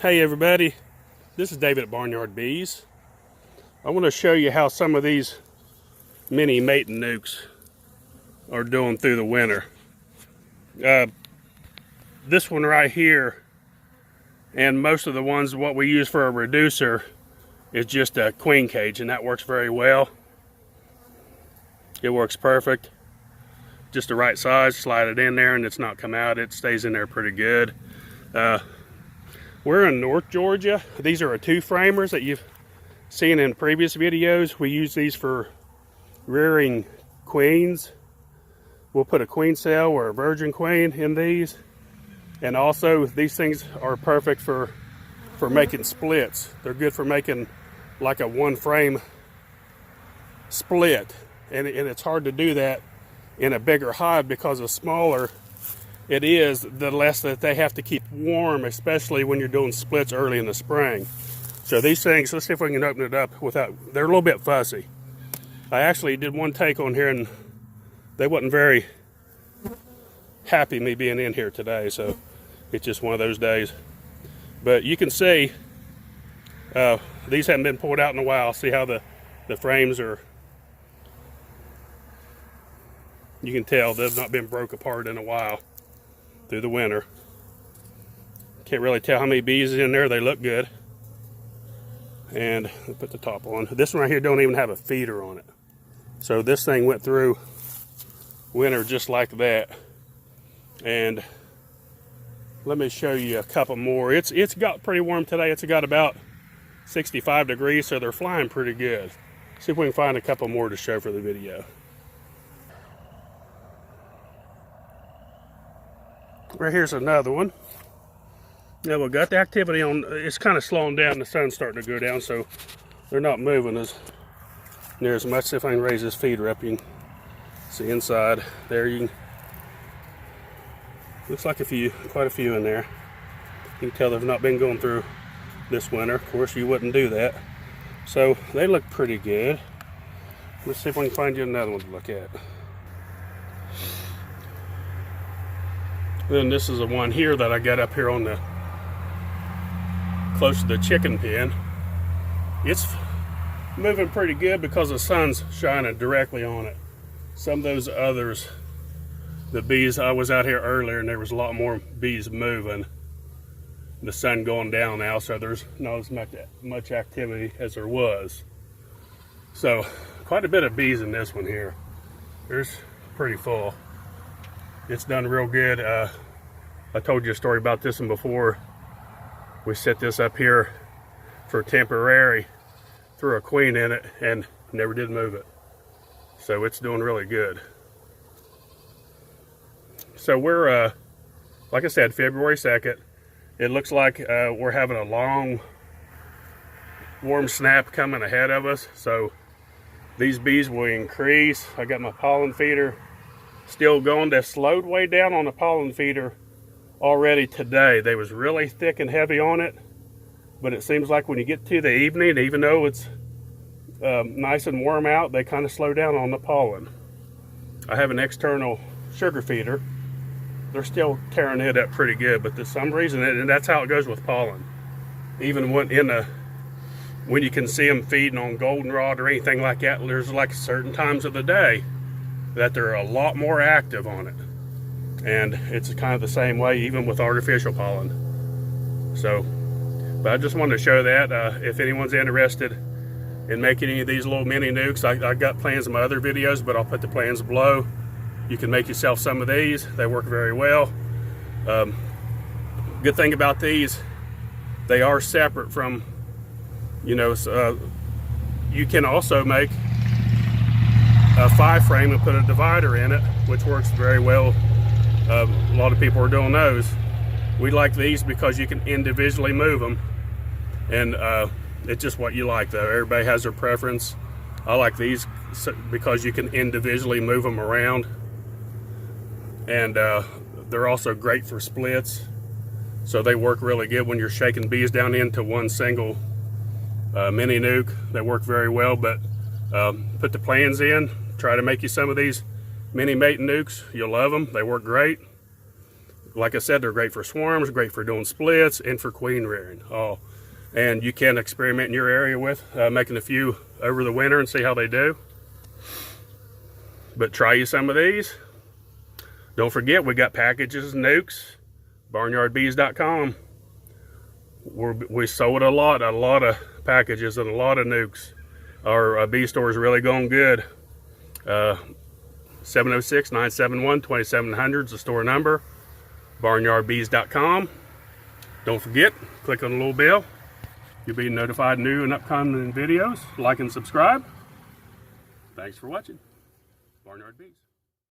Hey everybody, this is David at Barnyard Bees. I want to show you how some of these mini mating nukes are doing through the winter. This one right here, and most of the ones what we use for a reducer, is just a queen cage, and that works very well. It works perfect. Just the right size, slide it in there and it's not come out. It stays in there pretty good. We're in North Georgia. These are 2-framers that you've seen in previous videos. We use these for rearing queens. We'll put a queen cell or a virgin queen in these. And also these things are perfect for making splits. They're good for making like a 1-frame split. And it's hard to do that in a bigger hive because the smaller it is, the less that they have to keep warm, especially when you're doing splits early in the spring. So these things, let's see if we can open it up without, they're a little bit fussy. I actually did one take on here and they wasn't very happy me being in here today, so it's just one of those days. But you can see these haven't been pulled out in a while. See how the frames are, you can tell they've not been broke apart in a while through the winter. Can't really tell how many bees is in there. They look good. And I'll put the top on. This one right here don't even have a feeder on it. So this thing went through winter just like that. And let me show you a couple more. It's got pretty warm today. It's got about 65 degrees, so they're flying pretty good. See if we can find a couple more to show for the video. Right here's another one. Now we've got the activity on, it's kind of slowing down, the sun's starting to go down, so they're not moving as near as much. See if I can raise this feeder up, you can see inside there. You can, looks like quite a few in there. You can tell they've not been going through this winter. Of course you wouldn't do that. So they look pretty good. Let's see if we can find you another one to look at. Then this is the one here that I got up here on the close to the chicken pen. It's moving pretty good because the sun's shining directly on it. Some of those others, the bees, I was out here earlier and there was a lot more bees moving. The sun going down now, so there's not as much activity as there was. So quite a bit of bees in this one here. There's pretty full. It's done real good. I told you a story about this one before. We set this up here for temporary, threw a queen in it and never did move it. So it's doing really good. So we're, like I said, February 2nd. It looks like we're having a long, warm snap coming ahead of us. So these bees will increase. I got my pollen feeder still going. They slowed way down on the pollen feeder already today. They was really thick and heavy on it, but it seems like when you get to the evening, even though it's nice and warm out, they kind of slow down on the pollen. I have an external sugar feeder. They're still tearing it up pretty good, but for some reason, and that's how it goes with pollen. Even when you can see them feeding on goldenrod or anything like that, there's like certain times of the day that they're a lot more active on it. And it's kind of the same way even with artificial pollen. So, but I just wanted to show that. If anyone's interested in making any of these little mini nukes, I got plans in my other videos, but I'll put the plans below. You can make yourself some of these. They work very well. Good thing about these, they are separate from, you know, you can also make a 5-frame and put a divider in it, which works very well. A lot of people are doing those. We like these because you can individually move them, and it's just what you like though. Everybody has their preference. I like these because you can individually move them around, and they're also great for splits, so they work really good when you're shaking bees down into one single mini nuke. They work very well. But put the plans in, try to make you some of these mini mating nukes. You'll love them. They work great. like I said, they're great for swarms, great for doing splits, and for queen rearing. And you can experiment in your area with making a few over the winter and see how they do. But try you some of these. Don't forget, we got packages, nukes, barnyardbees.com. We sold a lot of packages and a lot of nukes. Our bee store is really going good. 706-971-2700 is the store number. Barnyardbees.com. Don't forget, click on the little bell. You'll be notified new and upcoming videos. Like and subscribe. Thanks for watching. Barnyard Bees.